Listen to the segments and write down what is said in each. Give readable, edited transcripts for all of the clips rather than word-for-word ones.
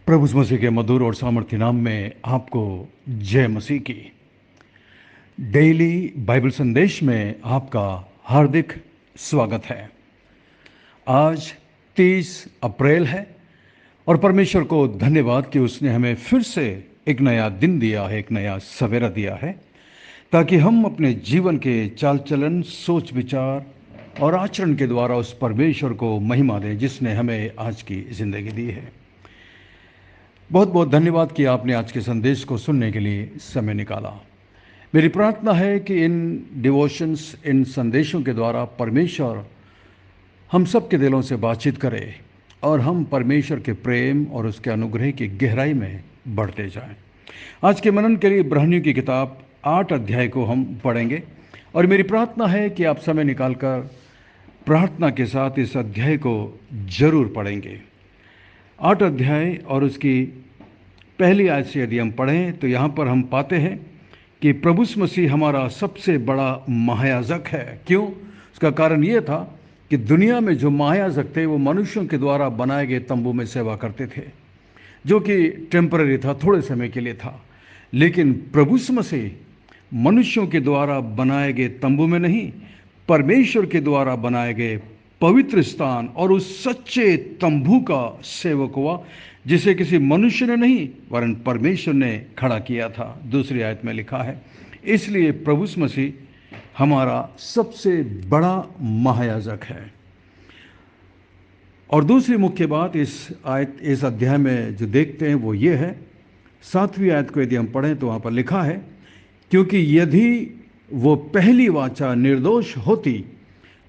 प्रभु यीशु मसीह के मधुर और सामर्थ्य नाम में आपको जय मसीह की। डेली बाइबल संदेश में आपका हार्दिक स्वागत है। आज 30 अप्रैल है और परमेश्वर को धन्यवाद कि उसने हमें फिर से एक नया दिन दिया है, एक नया सवेरा दिया है, ताकि हम अपने जीवन के चाल चलन, सोच विचार और आचरण के द्वारा उस परमेश्वर को महिमा दें जिसने हमें आज की ज़िंदगी दी है। बहुत बहुत धन्यवाद कि आपने आज के संदेश को सुनने के लिए समय निकाला। मेरी प्रार्थना है कि इन डिवोशंस, इन संदेशों के द्वारा परमेश्वर हम सब के दिलों से बातचीत करे और हम परमेश्वर के प्रेम और उसके अनुग्रह की गहराई में बढ़ते जाएं। आज के मनन के लिए इब्रानियों की किताब 8 अध्याय को हम पढ़ेंगे और मेरी प्रार्थना है कि आप समय निकालकर प्रार्थना के साथ इस अध्याय को जरूर पढ़ेंगे। 8 अध्याय और उसकी पहली आयत से यदि हम पढ़ें तो यहाँ पर हम पाते हैं कि प्रभु यीशु मसीह हमारा सबसे बड़ा महायाजक है। क्यों? उसका कारण ये था कि दुनिया में जो महायाजक थे वो मनुष्यों के द्वारा बनाए गए तंबू में सेवा करते थे, जो कि टेम्पररी था, थोड़े समय के लिए था। लेकिन प्रभु यीशु मसीह मनुष्यों के द्वारा बनाए गए तंबू में नहीं, परमेश्वर के द्वारा बनाए गए पवित्र स्थान और उस सच्चे तंबू का सेवक हुआ, जिसे किसी मनुष्य ने नहीं वरन परमेश्वर ने खड़ा किया था। दूसरी आयत में लिखा है, इसलिए प्रभु यीशु मसीह हमारा सबसे बड़ा महायाजक है। और दूसरी मुख्य बात इस अध्याय में जो देखते हैं वो ये है, 7वीं आयत को यदि हम पढ़ें तो वहाँ पर लिखा है, क्योंकि यदि वो पहली वाचा निर्दोष होती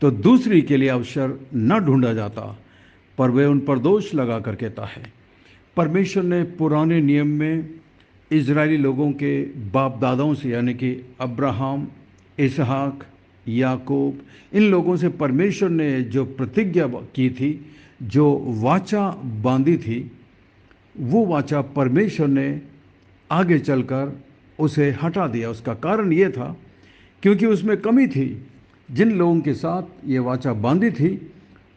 तो दूसरी के लिए अवसर न ढूंढा जाता, पर वे उन पर दोष लगा कर कहता है। परमेश्वर ने पुराने नियम में इजरायली लोगों के बाप दादाओं से, यानी कि अब्राहम, इसहाक, याकूब, इन लोगों से परमेश्वर ने जो प्रतिज्ञा की थी, जो वाचा बांधी थी, वो वाचा परमेश्वर ने आगे चलकर उसे हटा दिया। उसका कारण ये था क्योंकि उसमें कमी थी। जिन लोगों के साथ ये वाचा बांधी थी,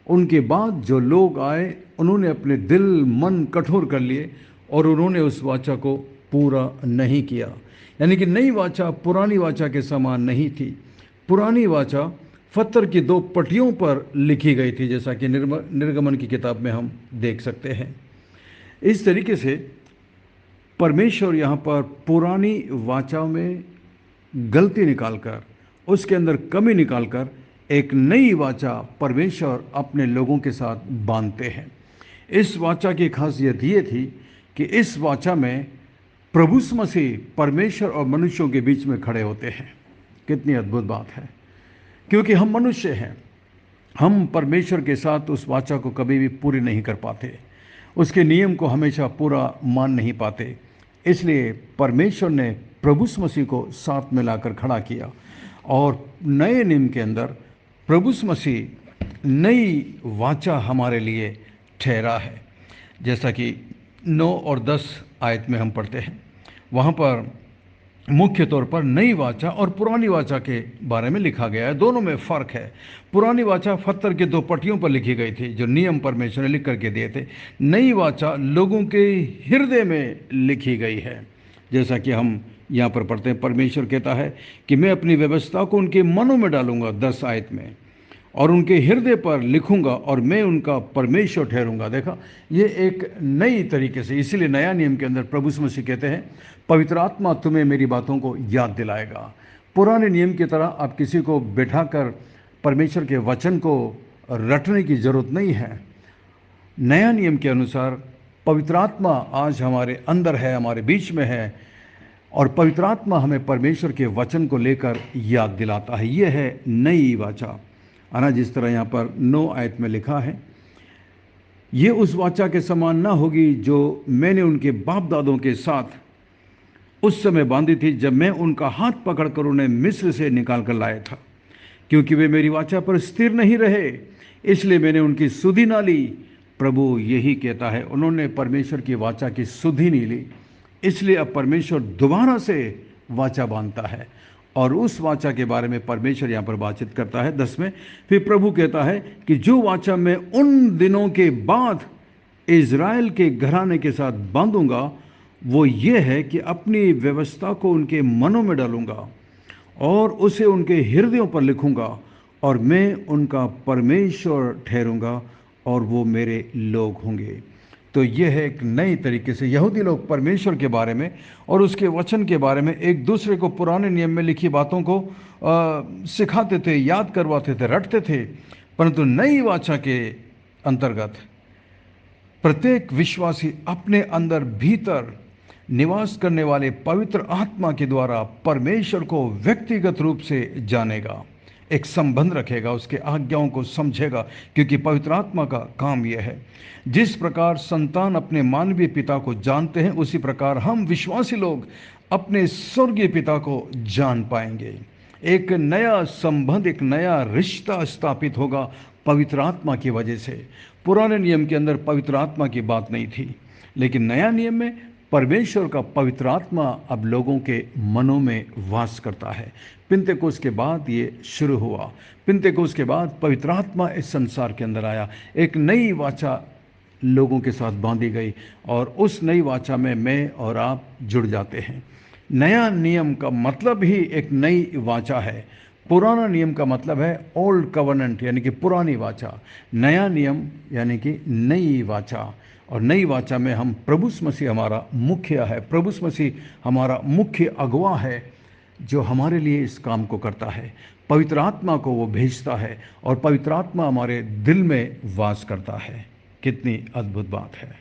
उनके बाद जो लोग आए उन्होंने अपने दिल मन कठोर कर लिए और उन्होंने उस वाचा को पूरा नहीं किया। यानी कि नई वाचा पुरानी वाचा के समान नहीं थी। पुरानी वाचा पत्थर की 2 पटियों पर लिखी गई थी, जैसा कि निर्गमन की किताब में हम देख सकते हैं। इस तरीके से परमेश्वर यहाँ पर पुरानी वाचा में गलती निकालकर, उसके अंदर कमी निकालकर एक नई वाचा परमेश्वर अपने लोगों के साथ बांधते हैं। इस वाचा की खासियत ये थी कि इस वाचा में प्रभु यीशु मसीह परमेश्वर और मनुष्यों के बीच में खड़े होते हैं। कितनी अद्भुत बात है, क्योंकि हम मनुष्य हैं, हम परमेश्वर के साथ उस वाचा को कभी भी पूरी नहीं कर पाते, उसके नियम को हमेशा पूरा मान नहीं पाते। इसलिए परमेश्वर ने प्रभु यीशु मसीह को साथ में लाकर खड़ा किया और नए नियम के अंदर प्रभु यीशु मसीह नई वाचा हमारे लिए ठहरा है। जैसा कि 9 और 10 आयत में हम पढ़ते हैं, वहाँ पर मुख्य तौर पर नई वाचा और पुरानी वाचा के बारे में लिखा गया है। दोनों में फ़र्क है। पुरानी वाचा पत्थर के 2 पटियों पर लिखी गई थी, जो नियम परमेश्वर ने लिख करके दिए थे। नई वाचा लोगों के हृदय में लिखी गई है। जैसा कि हम यहाँ पर पढ़ते हैं, परमेश्वर कहता है कि मैं अपनी व्यवस्था को उनके मनों में डालूंगा, 10 आयत में, और उनके हृदय पर लिखूंगा और मैं उनका परमेश्वर ठहरूंगा। देखा, ये एक नई तरीके से, इसीलिए नया नियम के अंदर प्रभु यीशु मसीह कहते हैं, पवित्र आत्मा तुम्हें मेरी बातों को याद दिलाएगा। पुराने नियम की तरह आप किसी को बैठाकर परमेश्वर के वचन को रटने की जरूरत नहीं है। नया नियम के अनुसार पवित्र आत्मा आज हमारे अंदर है, हमारे बीच में है, और पवित्र आत्मा हमें परमेश्वर के वचन को लेकर याद दिलाता है। यह है नई वाचा। आना, जिस तरह यहाँ पर 9 आयत में लिखा है, ये उस वाचा के समान ना होगी जो मैंने उनके बाप दादों के साथ उस समय बांधी थी, जब मैं उनका हाथ पकड़कर उन्हें मिस्र से निकाल कर लाया था, क्योंकि वे मेरी वाचा पर स्थिर नहीं रहे, इसलिए मैंने उनकी सुधि ना ली। प्रभु यही कहता है, उन्होंने परमेश्वर की वाचा की सुधि नहीं ली, इसलिए अब परमेश्वर दोबारा से वाचा बांधता है। और उस वाचा के बारे में परमेश्वर यहाँ पर बातचीत करता है 10 में। फिर प्रभु कहता है कि जो वाचा मैं उन दिनों के बाद इज़राइल के घराने के साथ बांधूंगा वो ये है कि अपनी व्यवस्था को उनके मनों में डालूंगा और उसे उनके हृदयों पर लिखूंगा, और मैं उनका परमेश्वर ठहरूंगा और वो मेरे लोग होंगे। तो यह है एक नई तरीके से यहूदी लोग परमेश्वर के बारे में और उसके वचन के बारे में एक दूसरे को पुराने नियम में लिखी बातों को सिखाते थे, याद करवाते थे, रटते थे। परंतु नई वाचा के अंतर्गत प्रत्येक विश्वासी अपने अंदर भीतर निवास करने वाले पवित्र आत्मा के द्वारा परमेश्वर को व्यक्तिगत रूप से जानेगा, एक संबंध रखेगा, उसके आज्ञाओं को समझेगा, क्योंकि पवित्र आत्मा का काम यह है। जिस प्रकार संतान अपने मानवीय पिता को जानते हैं, उसी प्रकार हम विश्वासी लोग अपने स्वर्गीय पिता को जान पाएंगे। एक नया संबंध, एक नया रिश्ता स्थापित होगा पवित्र आत्मा की वजह से। पुराने नियम के अंदर पवित्र आत्मा की बात नहीं थी, लेकिन नया नियम में परमेश्वर का पवित्र आत्मा अब लोगों के मनों में वास करता है। पिन्तेकुस्त के बाद ये शुरू हुआ। पिन्तेकुस्त के बाद पवित्र आत्मा इस संसार के अंदर आया, एक नई वाचा लोगों के साथ बांधी गई, और उस नई वाचा में मैं और आप जुड़ जाते हैं। नया नियम का मतलब ही एक नई वाचा है। पुराना नियम का मतलब है ओल्ड कवर्नेंट, यानी कि पुरानी वाचा। नया नियम यानी कि नई वाचा, और नई वाचा में हम प्रभु मसीह हमारा मुखिया है, प्रभु मसीह हमारा मुख्य अगुवा है, जो हमारे लिए इस काम को करता है। पवित्र आत्मा को वो भेजता है और पवित्र आत्मा हमारे दिल में वास करता है। कितनी अद्भुत बात है,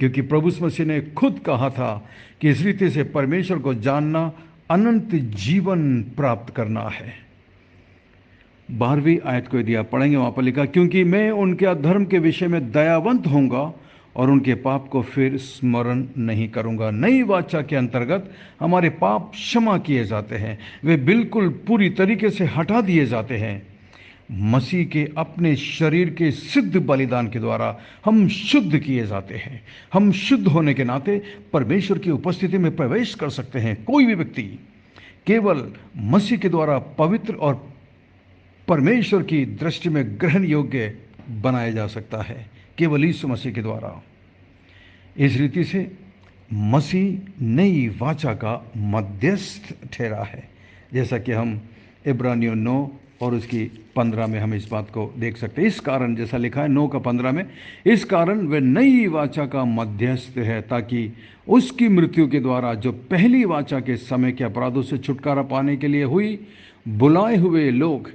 क्योंकि प्रभु मसीह ने खुद कहा था कि इस रीति से परमेश्वर को जानना अनंत जीवन प्राप्त करना है। 12वीं आयत को यदि आप पढ़ेंगे, वहां पर लिखा, क्योंकि मैं उनके अधर्म के विषय में दयावंत होऊंगा और उनके पाप को फिर स्मरण नहीं करूंगा। नई वाचा के अंतर्गत हमारे पाप क्षमा किए जाते हैं, वे बिल्कुल पूरी तरीके से हटा दिए जाते हैं। मसीह के अपने शरीर के सिद्ध बलिदान के द्वारा हम शुद्ध किए जाते हैं। हम शुद्ध होने के नाते परमेश्वर की उपस्थिति में प्रवेश कर सकते हैं। कोई भी व्यक्ति केवल मसीह के द्वारा पवित्र और परमेश्वर की दृष्टि में ग्रहण योग्य बनाया जा सकता है, केवल यीशु मसीह के द्वारा। इस रीति से मसीह नई वाचा का मध्यस्थ ठहरा है, जैसा कि हम इब्रानियों 9 और उसकी 15 में हम इस बात को देख सकते हैं। इस कारण, जैसा लिखा है 9 का 15 में, इस कारण वह नई वाचा का मध्यस्थ है, ताकि उसकी मृत्यु के द्वारा जो पहली वाचा के समय के अपराधों से छुटकारा पाने के लिए हुई, बुलाए हुए लोग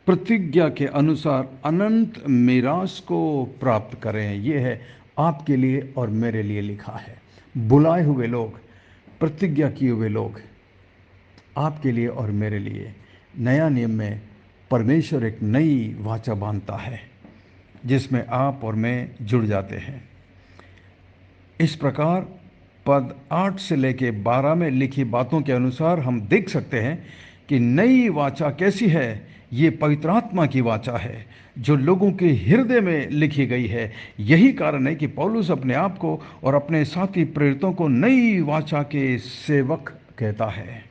प्रतिज्ञा के अनुसार अनंत मीरास को प्राप्त करें। यह है आपके लिए और मेरे लिए लिखा है। बुलाए हुए लोग, प्रतिज्ञा किए हुए लोग, आपके लिए और मेरे लिए। नया नियम में परमेश्वर एक नई वाचा बांधता है, जिसमें आप और मैं जुड़ जाते हैं। इस प्रकार पद 8 से लेके 12 में लिखी बातों के अनुसार हम देख सकते हैं कि नई वाचा कैसी है। ये पवित्र आत्मा की वाचा है, जो लोगों के हृदय में लिखी गई है। यही कारण है कि पौलुस अपने आप को और अपने साथी प्रेरितों को नई वाचा के सेवक कहता है।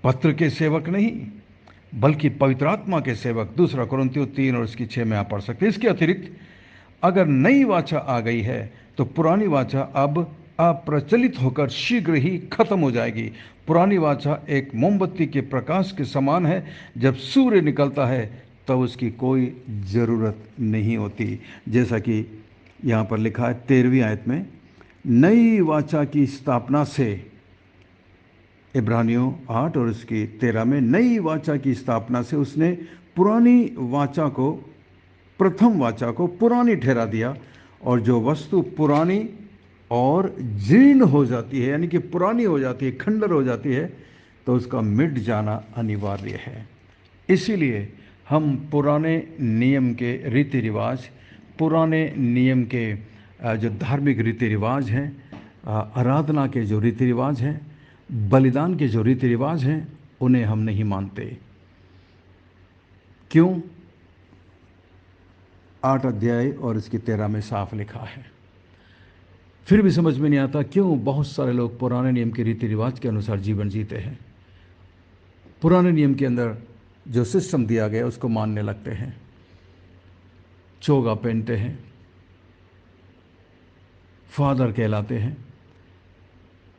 पत्र के सेवक नहीं, बल्कि पवित्र आत्मा के सेवक। 2 कुरिन्थियों 3 और इसकी 6 में आप पढ़ सकते हैं। इसके अतिरिक्त अगर नई वाचा आ गई है, तो पुरानी वाचा अब अप्रचलित होकर शीघ्र ही खत्म हो जाएगी। पुरानी वाचा एक मोमबत्ती के प्रकाश के समान है, जब सूर्य निकलता है तब उसकी कोई ज़रूरत नहीं होती। जैसा कि यहाँ पर लिखा है 13वीं आयत में, नई वाचा की स्थापना से, इब्रानियों 8 और इसकी 13 में, नई वाचा की स्थापना से उसने पुरानी वाचा को, प्रथम वाचा को पुरानी ठहरा दिया। और जो वस्तु पुरानी और जीर्ण हो जाती है, यानी कि पुरानी हो जाती है, खंडर हो जाती है, तो उसका मिट जाना अनिवार्य है। इसीलिए हम पुराने नियम के रीति रिवाज, पुराने नियम के जो धार्मिक रीति रिवाज हैं, आराधना के जो रीति रिवाज हैं, बलिदान के जो रीति रिवाज हैं, उन्हें हम नहीं मानते। क्यों? 8 अध्याय और इसकी 13 में साफ लिखा है। फिर भी समझ में नहीं आता क्यों बहुत सारे लोग पुराने नियम के रीति रिवाज के अनुसार जीवन जीते हैं। पुराने नियम के अंदर जो सिस्टम दिया गया उसको मानने लगते हैं, चोगा पहनते हैं, फादर कहलाते हैं,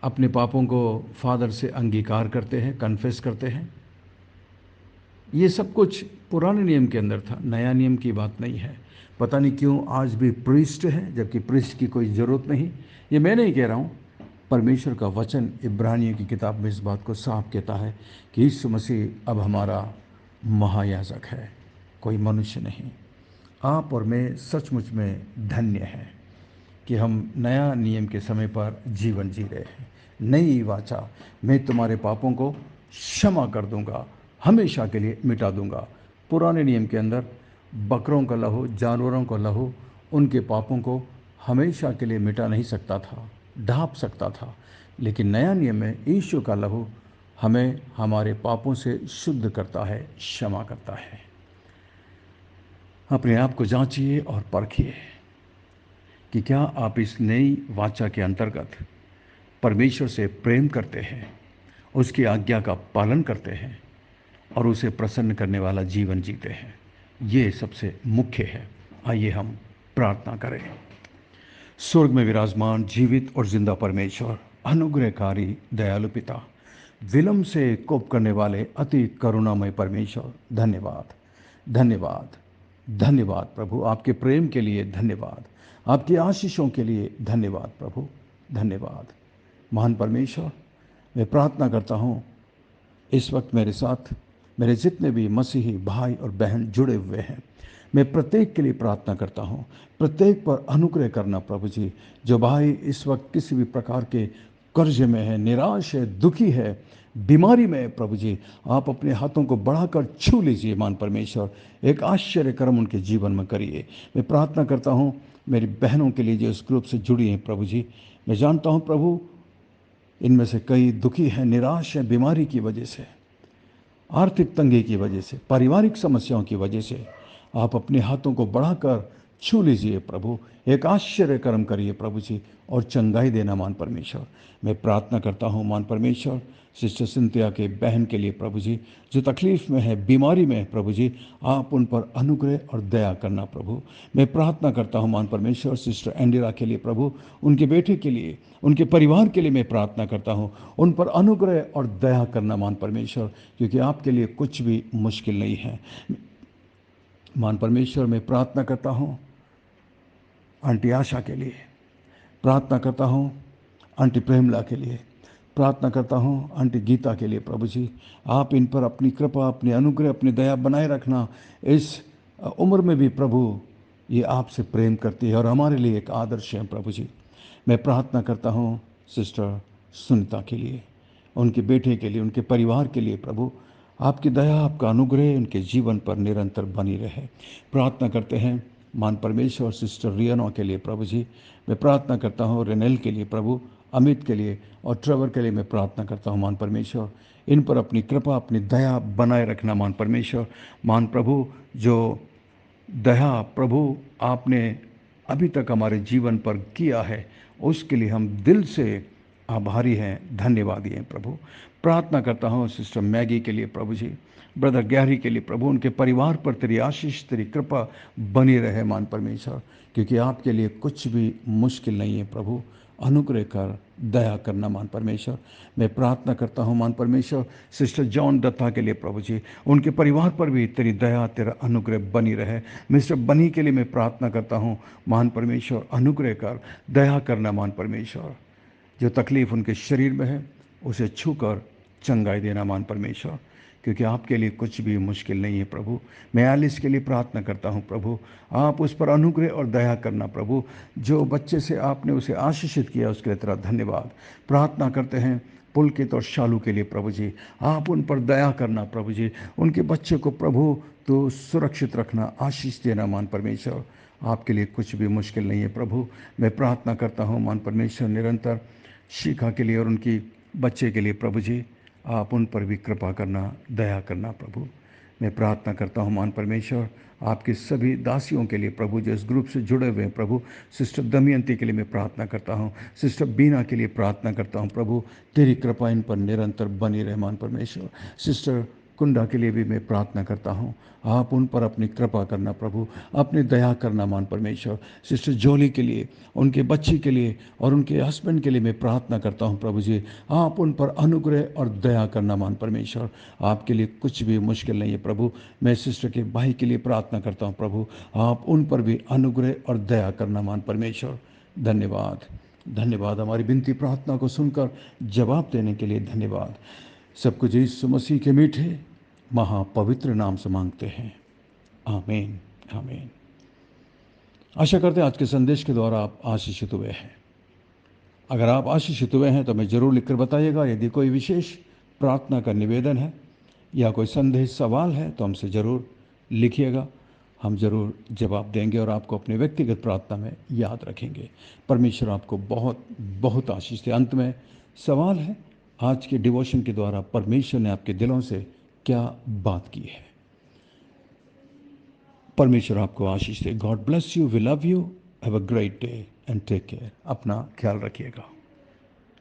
अपने पापों को फादर से अंगीकार करते हैं, कन्फेस करते हैं। ये सब कुछ पुराने नियम के अंदर था, नया नियम की बात नहीं है। पता नहीं क्यों आज भी प्रीस्ट है, जबकि प्रीस्ट की कोई ज़रूरत नहीं। ये मैं नहीं कह रहा हूँ, परमेश्वर का वचन इब्रानियों की किताब में इस बात को साफ कहता है कि यीशु मसीह अब हमारा महायाजक है, कोई मनुष्य नहीं। आप और मैं सचमुच में धन्य हैं कि हम नया नियम के समय पर जीवन जी रहे हैं। नई वाचा, मैं तुम्हारे पापों को क्षमा कर दूंगा, हमेशा के लिए मिटा दूंगा। पुराने नियम के अंदर बकरों का लहू, जानवरों का लहू उनके पापों को हमेशा के लिए मिटा नहीं सकता था, ढांप सकता था। लेकिन नया नियम में यीशु का लहू हमें हमारे पापों से शुद्ध करता है, क्षमा करता है। अपने आप को जांचिए और परखिए कि क्या आप इस नई वाचा के अंतर्गत परमेश्वर से प्रेम करते हैं, उसकी आज्ञा का पालन करते हैं और उसे प्रसन्न करने वाला जीवन जीते हैं। ये सबसे मुख्य है। आइए हम प्रार्थना करें। स्वर्ग में विराजमान जीवित और जिंदा परमेश्वर, अनुग्रहकारी दयालु पिता, विलंब से कोप करने वाले अति करुणामय परमेश्वर, धन्यवाद, धन्यवाद, धन्यवाद प्रभु। आपके प्रेम के लिए धन्यवाद, आपकी आशीषों के लिए धन्यवाद प्रभु, धन्यवाद। महान परमेश्वर, मैं प्रार्थना करता हूँ इस वक्त मेरे साथ मेरे जितने भी मसीही भाई और बहन जुड़े हुए हैं, मैं प्रत्येक के लिए प्रार्थना करता हूँ, प्रत्येक पर अनुग्रह करना प्रभु जी। जो भाई इस वक्त किसी भी प्रकार के कर्ज में है, निराश है, दुखी है, बीमारी में है प्रभु जी, आप अपने हाथों को बढ़ाकर छू लीजिए मान परमेश्वर, एक आश्चर्य कर्म उनके जीवन में करिए। मैं प्रार्थना करता हूँ मेरी बहनों के लिए जो इस ग्रुप से जुड़ी हैं प्रभु जी। मैं जानता हूँ प्रभु इनमें से कई दुखी हैं, निराश हैं, बीमारी की वजह से, आर्थिक तंगी की वजह से, पारिवारिक समस्याओं की वजह से। आप अपने हाथों को बढ़ाकर छू लीजिए प्रभु, एक आश्चर्य कर्म करिए प्रभु जी और चंगाई देना मान परमेश्वर। मैं प्रार्थना करता हूँ मान परमेश्वर सिस्टर सिंथिया के बहन के लिए प्रभु जी, जो तकलीफ में है, बीमारी में है प्रभु जी, आप उन पर अनुग्रह और दया करना प्रभु। मैं प्रार्थना करता हूँ मान परमेश्वर सिस्टर एंडिरा के लिए प्रभु, उनके बेटे के लिए, उनके परिवार के लिए मैं प्रार्थना करता हूँ, उन पर अनुग्रह और दया करना मान परमेश्वर, क्योंकि आपके लिए कुछ भी मुश्किल नहीं है। मान परमेश्वर मैं प्रार्थना करता हूँ आंटी आशा के लिए, प्रार्थना करता हूँ आंटी प्रेमला के लिए, प्रार्थना करता हूँ आंटी गीता के लिए प्रभु जी। आप इन पर अपनी कृपा, अपनी अनुग्रह, अपनी दया बनाए रखना। इस उम्र में भी प्रभु ये आपसे प्रेम करती है और हमारे लिए एक आदर्श है प्रभु जी। मैं प्रार्थना करता हूँ सिस्टर सुनीता के लिए, उनके बेटे के लिए, उनके परिवार के लिए प्रभु, आपकी दया, आपका अनुग्रह उनके जीवन पर निरंतर बनी रहे। प्रार्थना करते हैं मान परमेश्वर सिस्टर रियाना के लिए प्रभु जी। मैं प्रार्थना करता हूँ रेनेल के लिए प्रभु, अमित के लिए और ट्रेवर के लिए मैं प्रार्थना करता हूँ मान परमेश्वर, इन पर अपनी कृपा, अपनी दया बनाए रखना मान परमेश्वर। मान प्रभु जो दया प्रभु आपने अभी तक हमारे जीवन पर किया है, उसके लिए हम दिल से आभारी हैं, धन्यवादी हैं प्रभु। प्रार्थना करता हूँ सिस्टर मैगी के लिए प्रभु जी, ब्रदर गैरी के लिए प्रभु, उनके परिवार पर तेरी आशीष, तेरी कृपा बनी रहे मान परमेश्वर, क्योंकि आपके लिए कुछ भी मुश्किल नहीं है प्रभु। अनुग्रह कर, दया करना मान परमेश्वर। मैं प्रार्थना करता हूँ मान परमेश्वर सिस्टर जॉन दत्ता के लिए प्रभु जी, उनके परिवार पर भी तेरी दया, तेरा अनुग्रह बनी रहे। मिस्टर बनी के लिए मैं प्रार्थना करता हूँ मान परमेश्वर, अनुग्रह कर, दया करना मान परमेश्वर। जो तकलीफ उनके शरीर में है उसे छूकर चंगाई देना मान परमेश्वर, क्योंकि आपके लिए कुछ भी मुश्किल नहीं है प्रभु। मैं एलिस के लिए प्रार्थना करता हूँ प्रभु, आप उस पर अनुग्रह और दया करना प्रभु। जो बच्चे से आपने उसे आशीषित किया उसके लिए तेरा धन्यवाद। प्रार्थना करते हैं पुलकित और शालू के लिए प्रभु जी, आप उन पर दया करना प्रभु जी, उनके बच्चे को प्रभु तो सुरक्षित रखना, आशीष देना मान परमेश्वर। आपके लिए कुछ भी मुश्किल नहीं है प्रभु। मैं प्रार्थना करता हूँ मान परमेश्वर निरंतर शिखा के लिए और उनकी बच्चे के लिए प्रभु जी, आप उन पर भी कृपा करना, दया करना प्रभु। मैं प्रार्थना करता हूँ मान परमेश्वर आपके सभी दासियों के लिए प्रभु, जो इस ग्रुप से जुड़े हुए हैं प्रभु। सिस्टर दमयंती के लिए मैं प्रार्थना करता हूँ, सिस्टर बीना के लिए प्रार्थना करता हूँ प्रभु, तेरी कृपा इन पर निरंतर बनी रहे मान परमेश्वर। सिस्टर कुंडा के लिए भी मैं प्रार्थना करता हूँ, आप उन पर अपनी कृपा करना प्रभु, अपनी दया करना मान परमेश्वर। सिस्टर जोली के लिए, उनके बच्ची के लिए और उनके हस्बैंड के लिए मैं प्रार्थना करता हूँ प्रभु जी, आप उन पर अनुग्रह और दया करना मान परमेश्वर। आपके लिए कुछ भी मुश्किल नहीं है प्रभु। मैं सिस्टर के भाई के लिए प्रार्थना करता हूँ प्रभु, आप उन पर भी अनुग्रह और दया करना मान परमेश्वर। धन्यवाद, धन्यवाद, हमारी विनती प्रार्थना को सुनकर जवाब देने के लिए धन्यवाद। सब कुछ यीशु मसीह के मीठे महापवित्र नाम से मांगते हैं, आमीन, आमीन। आशा करते हैं आज के संदेश के द्वारा आप आशीषित हुए हैं। अगर आप आशीषित हुए हैं तो हमें ज़रूर लिखकर बताइएगा। यदि कोई विशेष प्रार्थना का निवेदन है या कोई संदेश सवाल है तो हमसे ज़रूर लिखिएगा, हम ज़रूर जवाब देंगे और आपको अपने व्यक्तिगत प्रार्थना में याद रखेंगे। परमेश्वर आपको बहुत बहुत आशीष दे। अंत में सवाल है, आज के डिवोशन के द्वारा परमेश्वर ने आपके दिलों से क्या बात की है? परमेश्वर आपको आशीष दे। God bless you, we love you, have a great day and take care. अपना ख्याल रखिएगा।